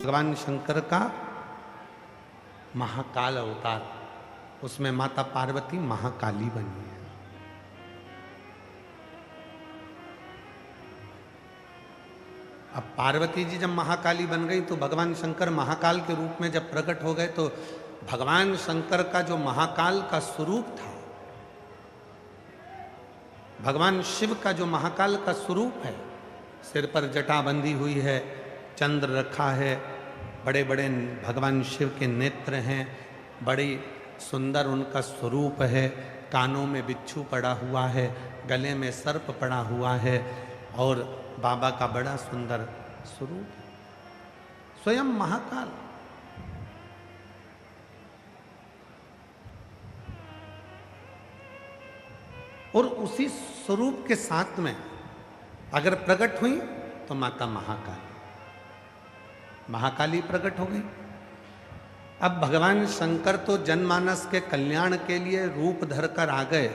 भगवान शंकर का महाकाल अवतार, उसमें माता पार्वती महाकाली बनी है। अब पार्वती जी जब महाकाली बन गई तो भगवान शंकर महाकाल के रूप में जब प्रकट हो गए, तो भगवान शंकर का जो महाकाल का स्वरूप था, भगवान शिव का जो महाकाल का स्वरूप है, सिर पर जटा बंधी हुई है, चंद्र रखा है, बड़े बड़े भगवान शिव के नेत्र हैं, बड़ी सुंदर उनका स्वरूप है, कानों में बिच्छू पड़ा हुआ है, गले में सर्प पड़ा हुआ है, और बाबा का बड़ा सुंदर स्वरूप है, स्वयं महाकाल। और उसी स्वरूप के साथ में अगर प्रकट हुई तो माता महाकाली प्रकट हो गई। अब भगवान शंकर तो जनमानस के कल्याण के लिए रूप धरकर आ गए।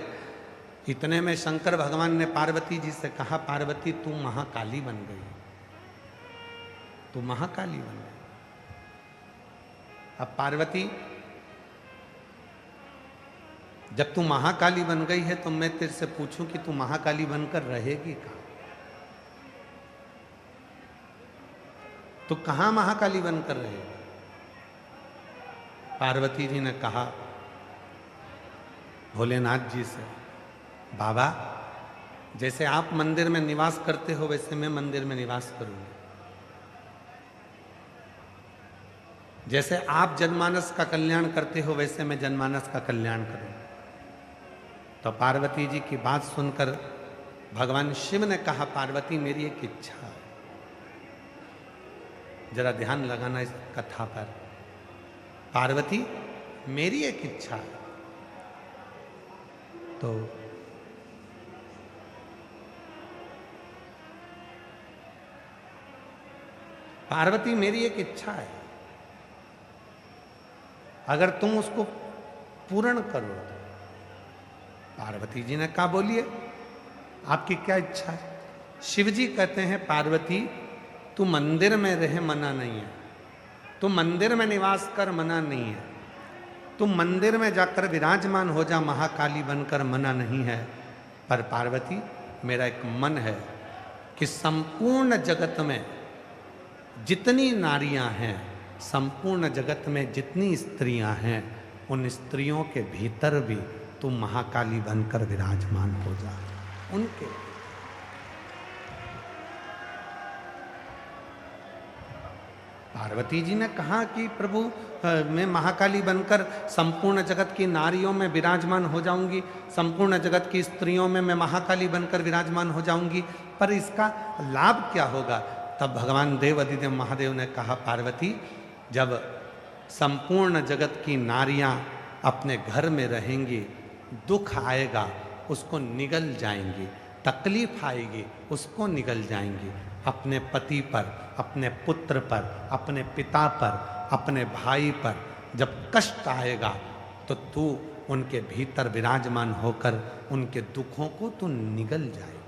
इतने में शंकर भगवान ने पार्वती जी से कहा, पार्वती तू महाकाली बन गई, तू महाकाली बन गई। अब पार्वती जब तू महाकाली बन गई है तो मैं तेरे से पूछूं कि तू महाकाली बनकर रहेगी कहां? तो कहां महाकाली बनकर रहेगी? पार्वती जी ने कहा भोलेनाथ जी से, बाबा जैसे आप मंदिर में निवास करते हो वैसे मैं मंदिर में निवास करूंगी, जैसे आप जनमानस का कल्याण करते हो वैसे मैं जनमानस का कल्याण करूंगी। तो पार्वती जी की बात सुनकर भगवान शिव ने कहा, पार्वती मेरी एक इच्छा है, जरा ध्यान लगाना इस कथा पर। पार्वती मेरी एक इच्छा है। तो पार्वती मेरी एक इच्छा है, अगर तुम उसको पूर्ण करो तो। पार्वती जी ने कहा बोलिए आपकी क्या इच्छा है? शिव जी कहते हैं, पार्वती तू मंदिर में रहे मना नहीं है, तू मंदिर में निवास कर मना नहीं है, तू मंदिर में जाकर विराजमान हो जा महाकाली बनकर मना नहीं है, पर पार्वती मेरा एक मन है कि संपूर्ण जगत में जितनी नारियां हैं, संपूर्ण जगत में जितनी स्त्रियां हैं, उन स्त्रियों के भीतर भी तू महाकाली बनकर विराजमान हो जा। उनके पार्वती जी ने कहा कि प्रभु मैं महाकाली बनकर संपूर्ण जगत की नारियों में विराजमान हो जाऊंगी, संपूर्ण जगत की स्त्रियों में मैं महाकाली बनकर विराजमान हो जाऊंगी, पर इसका लाभ क्या होगा? तब भगवान देव अधिदेव महादेव ने कहा, पार्वती जब संपूर्ण जगत की नारियां अपने घर में रहेंगी, दुख आएगा उसको निगल जाएंगी, तकलीफ आएगी उसको निगल जाएंगी, अपने पति पर, अपने पुत्र पर, अपने पिता पर, अपने भाई पर जब कष्ट आएगा तो तू उनके भीतर विराजमान होकर उनके दुखों को तू निगल जाएगा।